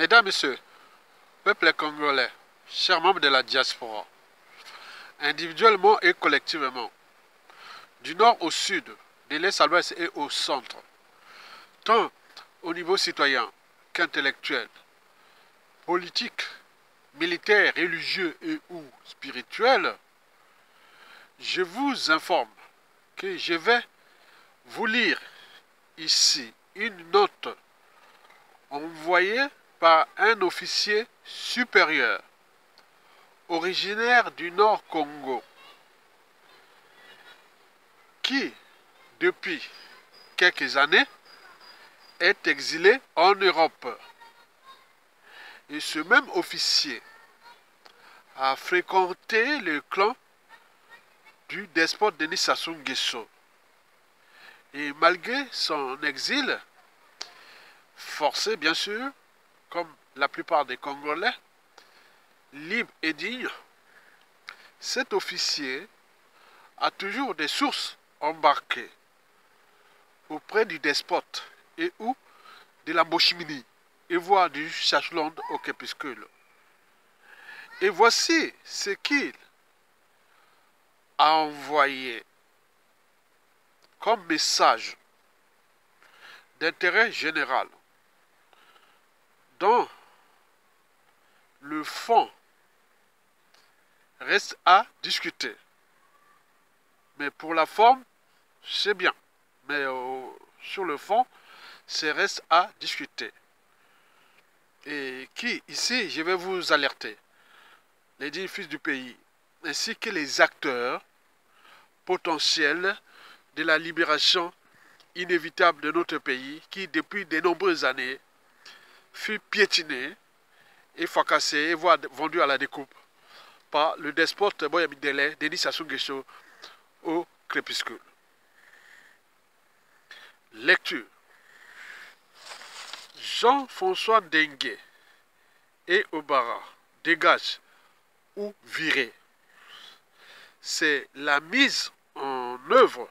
Mesdames, Messieurs, peuple congolais, chers membres de la diaspora, individuellement et collectivement, du nord au sud, de l'est à l'ouest et au centre, tant au niveau citoyen qu'intellectuel, politique, militaire, religieux et ou spirituel, je vous informe que je vais vous lire ici une note envoyée par un officier supérieur originaire du Nord Congo qui, depuis quelques années, est exilé en Europe. Et ce même officier a fréquenté le clan du despote Denis Sassou Nguesso. Et malgré son exil, forcé bien sûr, comme la plupart des Congolais, libre et digne, cet officier a toujours des sources embarquées auprès du despote et ou de la Mboshimini, et voire du Chachlonde au crépuscule. Et voici ce qu'il a envoyé comme message d'intérêt général, dont le fond reste à discuter. Mais pour la forme, c'est bien. Mais sur le fond, ça reste à discuter. Et qui, ici, je vais vous alerter, les dignes fils du pays, ainsi que les acteurs potentiels de la libération inévitable de notre pays, qui, depuis de nombreuses années, fut piétiné et fracassé, et voire vendu à la découpe par le despote Boya Midele, Denis Sassou Nguesso, au crépuscule. Lecture. Jean-François Dengue et Obara dégagent ou virés. C'est la mise en œuvre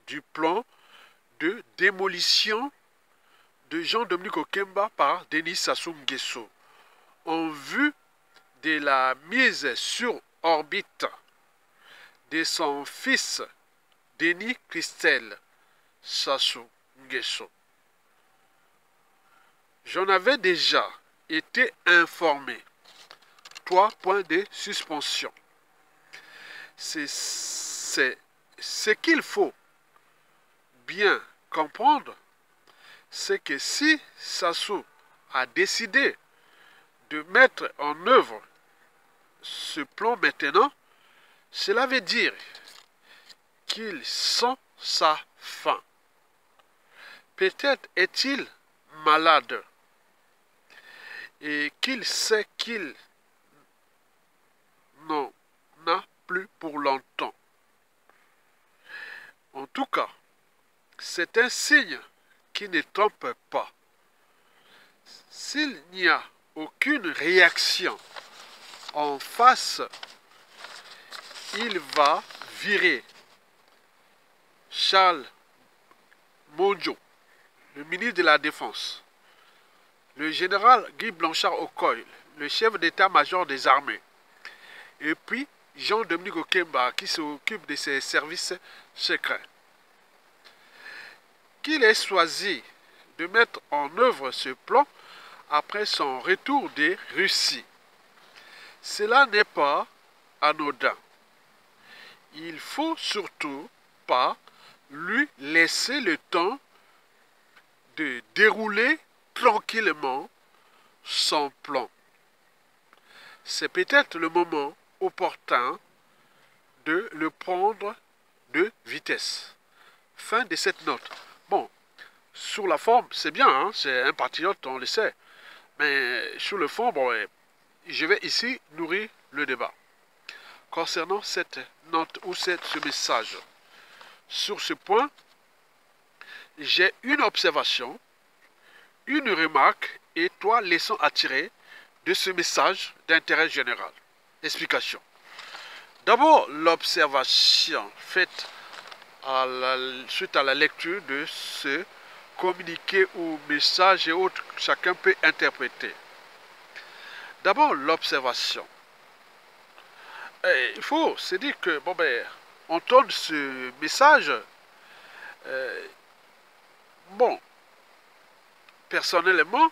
du plan de démolition de Jean-Dominique Okemba par Denis Sassou Nguesso en vue de la mise sur orbite de son fils Denis Christelle Sassou Nguesso. J'en avais déjà été informé. 3 points de suspension. C'est ce qu'il faut bien comprendre, c'est que si Sassou a décidé de mettre en œuvre ce plan maintenant, cela veut dire qu'il sent sa faim. Peut-être est-il malade et qu'il sait qu'il n'en a plus pour longtemps. En tout cas, c'est un signe qui ne trompe pas. S'il n'y a aucune réaction en face, il va virer Charles Mondjo, le ministre de la Défense, le général Guy Blanchard-Okoye, le chef d'état-major des armées, et puis Jean-Dominique Okemba qui s'occupe de ses services secrets. Qu'il ait choisi de mettre en œuvre ce plan après son retour de Russie. Cela n'est pas anodin. Il ne faut surtout pas lui laisser le temps de dérouler tranquillement son plan. C'est peut-être le moment opportun de le prendre de vitesse. Fin de cette note. Bon, sur la forme, c'est bien, hein, c'est un patriote, on le sait. Mais sur le fond, bon, je vais ici nourrir le débat. Concernant cette note ou ce message, sur ce point, j'ai une observation, une remarque et 3 leçons à tirer de ce message d'intérêt général. Explication. D'abord, l'observation faite suite à la lecture de ce communiqué ou message et autres, chacun peut interpréter. D'abord, l'observation. Il faut se dire que, bon ben, on tourne ce message. Bon, personnellement,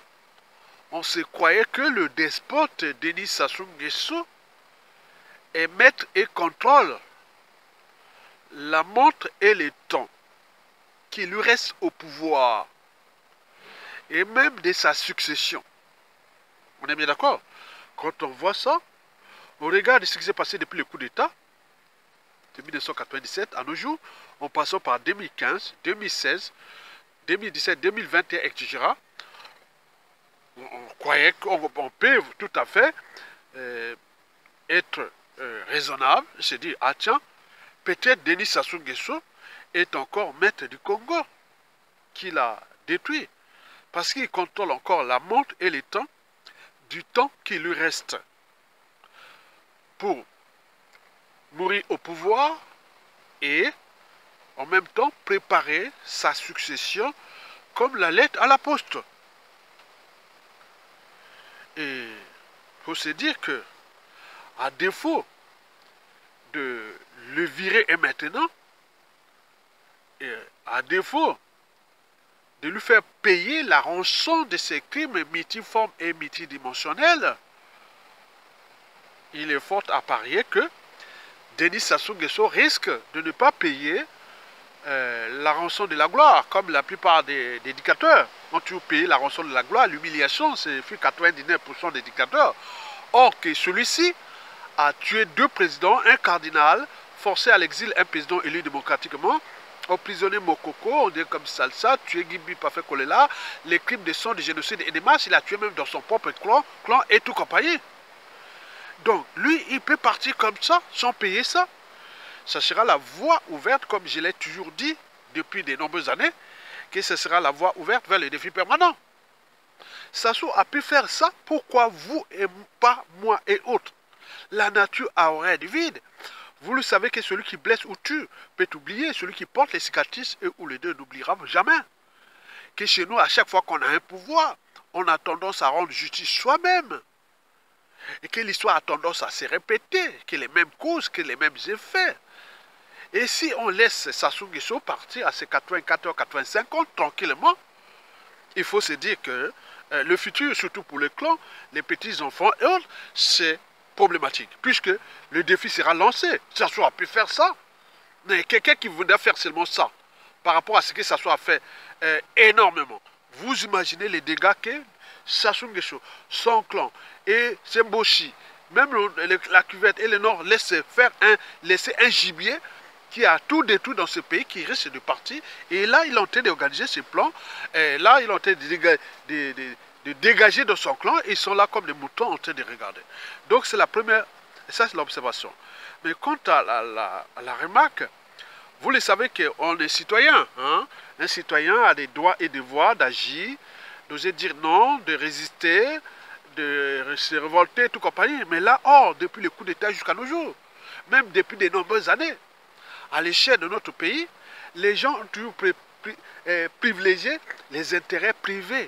on se croyait que le despote Denis Sassou Nguesso est maître et contrôle la montre et le temps qui lui reste au pouvoir et même de sa succession. On est bien d'accord? Quand on voit ça, on regarde ce qui s'est passé depuis le coup d'État de 1997 à nos jours, en passant par 2015, 2016, 2017, 2021, etc. On croyait qu'on peut tout à fait être raisonnable, se dire, ah tiens, peut-être Denis Sassou Nguesso est encore maître du Congo, qu'il a détruit, parce qu'il contrôle encore la montre et le temps du temps qui lui reste pour mourir au pouvoir et en même temps préparer sa succession comme la lettre à la poste. Et il faut se dire que, à défaut de le virer et maintenant, et à défaut de lui faire payer la rançon de ses crimes multiformes et multidimensionnels, il est fort à parier que Denis Sassou Nguesso risque de ne pas payer la rançon de la gloire, comme la plupart des dictateurs ont toujours payé la rançon de la gloire. L'humiliation, c'est 99% des dictateurs. Or que celui-ci a tué 2 présidents, un cardinal, forcé à l'exil un président élu démocratiquement, emprisonné Mokoko, on dit comme Salsa, tué Gibi Pafé Kolela, les crimes de sang, de génocide et de masse, il a tué même dans son propre clan et tout compagnie. Donc, lui, il peut partir comme ça, sans payer ça. Ça sera la voie ouverte, comme je l'ai toujours dit depuis de nombreuses années, que ce sera la voie ouverte vers le défi permanent. Sassou a pu faire ça, pourquoi vous et pas moi et autres? La nature a horreur du vide. Vous le savez que celui qui blesse ou tue peut oublier, celui qui porte les cicatrices et ou les deux n'oubliera jamais. Que chez nous, à chaque fois qu'on a un pouvoir, on a tendance à rendre justice soi-même. Et que l'histoire a tendance à se répéter, que les mêmes causes, que les mêmes effets. Et si on laisse Sassou Nguesso partir à ses 84 85 ans tranquillement, il faut se dire que le futur, surtout pour les clans, les petits-enfants et autres, c'est problématique, puisque le défi sera lancé. Sassou a pu faire ça, mais quelqu'un qui voudrait faire seulement ça, par rapport à ce que Sassou a fait énormément, vous imaginez les dégâts que Sassou Nguesso, son clan et Semboshi, même la cuvette et le Nord laisser un gibier qui a tout détruit dans ce pays, qui risque de partir. Et là, il est en train d'organiser ses plans. Et là, il est en train de dégager de son clan. Ils sont là comme des moutons en train de regarder. Donc, c'est la première. Ça, c'est l'observation. Mais quant à la remarque, vous le savez qu'on est citoyen. Hein? Un citoyen a des droits et devoirs d'agir, d'oser dire non, de résister, de se révolter, tout compagnie. Mais là, depuis le coup d'État jusqu'à nos jours, même depuis de nombreuses années, à l'échelle de notre pays, les gens ont toujours privilégié les intérêts privés,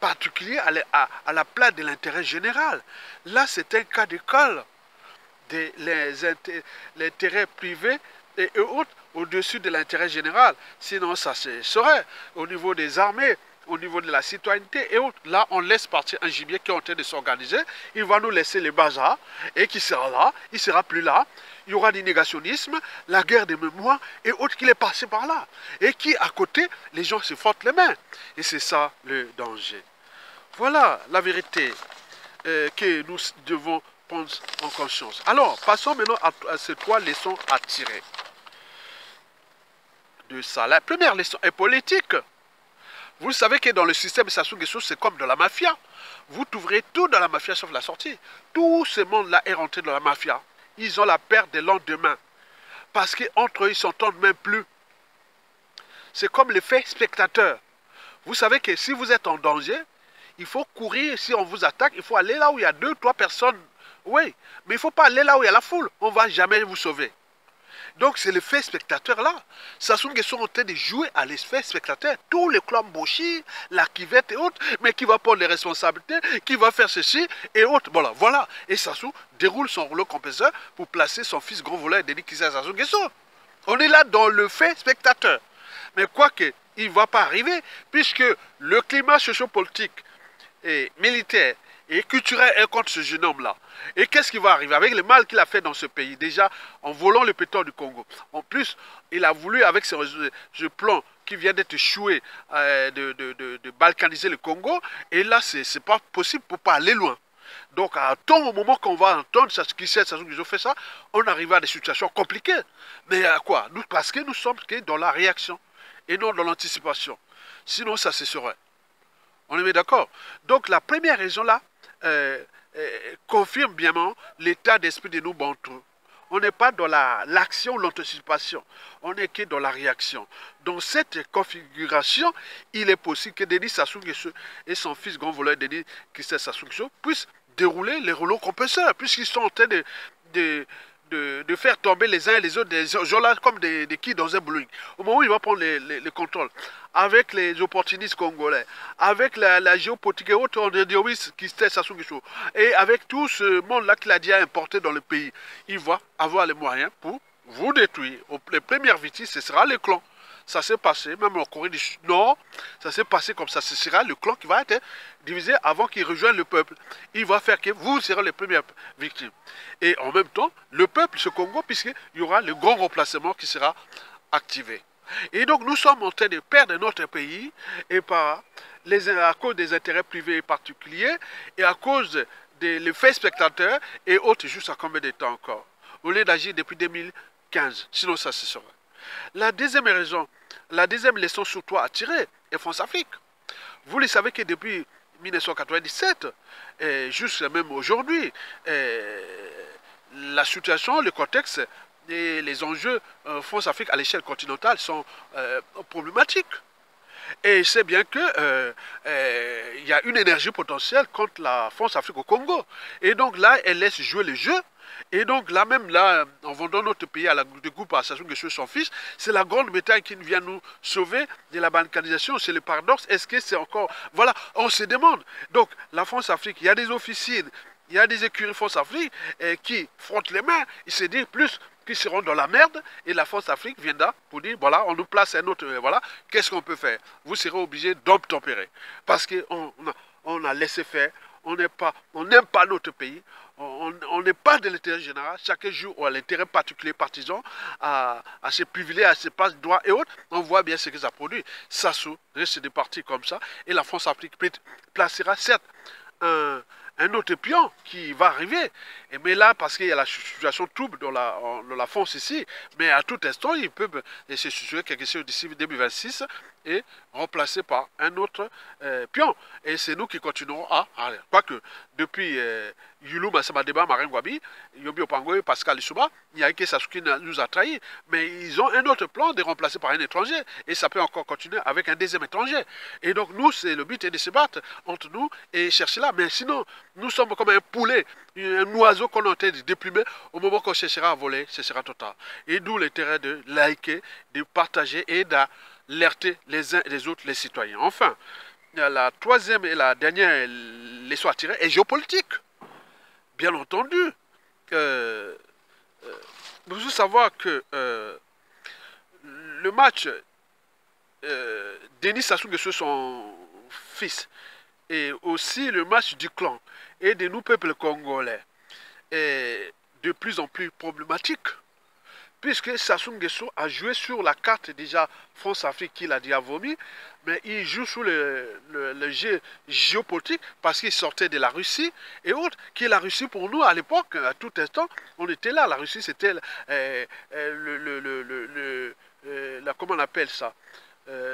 particuliers à la place de l'intérêt général. Là, c'est un cas d'école de l'intérêt privé et autres au-dessus de l'intérêt général. Sinon, ça se saurait au niveau des armées, au niveau de la citoyenneté et autres. Là, on laisse partir un gibier qui est en train de s'organiser. Il va nous laisser les bazars et qui sera là, il ne sera plus là. Il y aura du négationnisme, la guerre des mémoires et autres qui est passé par là. Et qui, à côté, les gens se frottent les mains. Et c'est ça le danger. Voilà la vérité que nous devons prendre en conscience. Alors, passons maintenant à ces 3 leçons à tirer de ça. La première leçon est politique. Vous savez que dans le système Sassou Nguesso, c'est comme dans la mafia. Vous trouverez tout dans la mafia sauf la sortie. Tout ce monde-là est rentré dans la mafia. Ils ont la perte des lendemains. Parce qu'entre eux, ils ne s'entendent même plus. C'est comme l'effet spectateur. Vous savez que si vous êtes en danger, il faut courir. Si on vous attaque, il faut aller là où il y a 2, 3 personnes. Oui, mais il ne faut pas aller là où il y a la foule. On ne va jamais vous sauver. Donc c'est l'effet spectateur là. Sassou Nguesso sont en train de jouer à l'effet spectateur. Tous les clans Boshi, la Kivette et autres, mais qui va prendre les responsabilités, qui va faire ceci et autres. Voilà, voilà. Et Sassou déroule son rouleau compresseur pour placer son fils grand voleur Denis Kissa Sassou Nguesso. On est là dans le fait spectateur. Mais quoique, il ne va pas arriver, puisque le climat sociopolitique et militaire et culturel est contre ce jeune homme-là. Et qu'est-ce qui va arriver avec le mal qu'il a fait dans ce pays? Déjà, en volant le pétrole du Congo. En plus, il a voulu, avec ce plan qui vient d'être échoué, de balkaniser le Congo. Et là, ce n'est pas possible pour ne pas aller loin. Donc, au moment qu'on va entendre ce qui ont fait ça, on arrive à des situations compliquées. Mais à quoi? Parce que nous sommes dans la réaction et non dans l'anticipation. Sinon, ça cesserait. On est bien d'accord? Donc, la première raison là confirme bien l'état d'esprit de nous Bantous. On n'est pas dans l'action ou l'anticipation. On est que dans la réaction. Dans cette configuration, il est possible que Denis Sassou Nguesso et son fils grand voleur Denis Kissa Sassou Nguesso puissent dérouler les rouleaux compresseurs, puisqu'ils sont en train de faire tomber les uns et les autres des gens-là comme des quilles dans un bowling. Au moment où il va prendre les contrôles, avec les opportunistes congolais, avec la géopolitique et autres qui se Sassou Nguesso, et avec tout ce monde-là qu'il a déjà importé dans le pays, il va avoir les moyens pour vous détruire. Les premières victimes, ce sera les clans. Ça s'est passé, même en Corée du Nord, ça s'est passé comme ça. Ce sera le clan qui va être divisé avant qu'il rejoigne le peuple. Il va faire que vous serez les premières victimes. Et en même temps, le peuple, ce Congo, puisqu'il y aura le grand remplacement qui sera activé. Et donc, nous sommes en train de perdre notre pays et à cause des intérêts privés et particuliers et à cause de l'effet spectateur et autres, juste à combien de temps encore? Au lieu d'agir depuis 2015, sinon ça se sera. La deuxième raison, la deuxième leçon surtout à tirer est France-Afrique. Vous le savez que depuis 1997, jusqu'à même aujourd'hui, la situation, le contexte et les enjeux France-Afrique à l'échelle continentale sont problématiques. Et c'est bien qu'il y a une énergie potentielle contre la France-Afrique au Congo. Et donc là, elle laisse jouer le jeu. Et donc là même, là, en vendant notre pays à la groupe à Sassou Nguesso son fils, c'est la grande médaille qui vient nous sauver de la balkanisation. C'est le paradoxe. Est-ce que c'est encore... Voilà, on se demande. Donc la France-Afrique, il y a des officines, il y a des écuries France-Afrique qui frottent les mains. Ils se disent plus qu'ils seront dans la merde. Et la France-Afrique vient là pour dire, voilà, on nous place un autre... voilà, qu'est-ce qu'on peut faire? Vous serez obligés d'obtempérer. Parce qu'on a laissé faire. On n'aime pas notre pays. On n'est pas de l'intérêt général. Chacun joue à l'intérêt particulier partisan, à ses privilèges, à ses passes droits et autres. On voit bien ce que ça produit. Sassou reste des partis comme ça. Et la France-Afrique placera certes un autre pion qui va arriver. Mais là, parce qu'il y a la situation trouble dans la France ici, mais à tout instant, il peut se situer quelque chose d'ici 2026 et remplacé par un autre pion. Et c'est nous qui continuerons à aller. Quoique, depuis Yulou Massamadeba, Marine Gwabi, Yobi Opango et Pascal Issouba, il y a que Sassou qui nous a trahis. Mais ils ont un autre plan de remplacer par un étranger. Et ça peut encore continuer avec un deuxième étranger. Et donc, nous, c'est le but est de se battre entre nous et chercher là. Mais sinon, nous sommes comme un poulet, un oiseau qu'on est en train de déplumer. Au moment qu'on cherchera à voler, ce sera total. Et d'où l'intérêt de liker, de partager et d'alerter les uns et les autres, les citoyens. Enfin, la troisième et la dernière leçon à tirer est géopolitique. Bien entendu, nous devons savoir que le match Denis Sassou Nguesso, son fils, et aussi le match du clan et de nous, peuples congolais, est de plus en plus problématique. Puisque Sassou Nguesso a joué sur la carte déjà France-Afrique qu'il a déjà vomi, mais il joue sur le jeu géopolitique parce qu'il sortait de la Russie et autres, qui est la Russie pour nous à l'époque, à tout instant, on était là. La Russie c'était comment on appelle ça,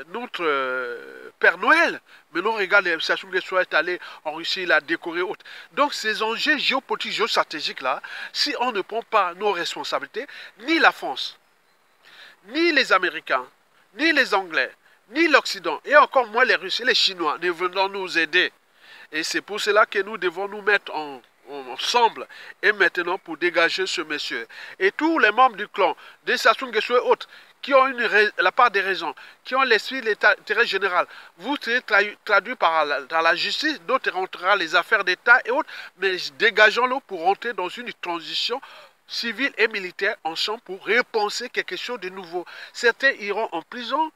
notre Père Noël. Maintenant, regarde, Sassou Nguesso est allé en Russie, il a décoré autre. Donc, ces enjeux géopolitiques, géostratégiques là, si on ne prend pas nos responsabilités, ni la France, ni les Américains, ni les Anglais, ni l'Occident, et encore moins les Russes et les Chinois ne viendront nous aider. Et c'est pour cela que nous devons nous mettre ensemble et maintenant pour dégager ce monsieur. Et tous les membres du clan, des Sassou Nguesso et autres, qui ont la part des raisons, qui ont l'esprit de l'intérêt général, vous serez traduits dans la justice, d'autres rentrera les affaires d'État et autres, mais dégageons-le pour rentrer dans une transition civile et militaire ensemble pour repenser quelque chose de nouveau. Certains iront en prison,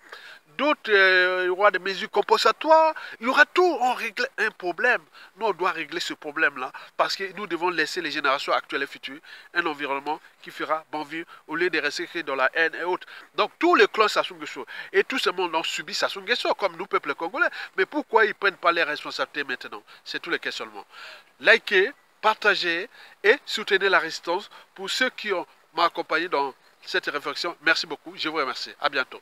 d'autres il y aura des mesures compensatoires, il y aura tout, on règle un problème. Nous, on doit régler ce problème-là parce que nous devons laisser les générations actuelles et futures un environnement qui fera bon vivre au lieu de rester dans la haine et autres. Donc, tous les clans Sassou Nguesso et tout ce monde ont subi Sassou Nguesso, comme nous, peuple congolais. Mais pourquoi ils ne prennent pas les responsabilités maintenant? C'est tous les questionnements. Likez, partagez et soutenez la résistance pour ceux qui m'ont accompagné dans cette réflexion. Merci beaucoup. Je vous remercie. À bientôt.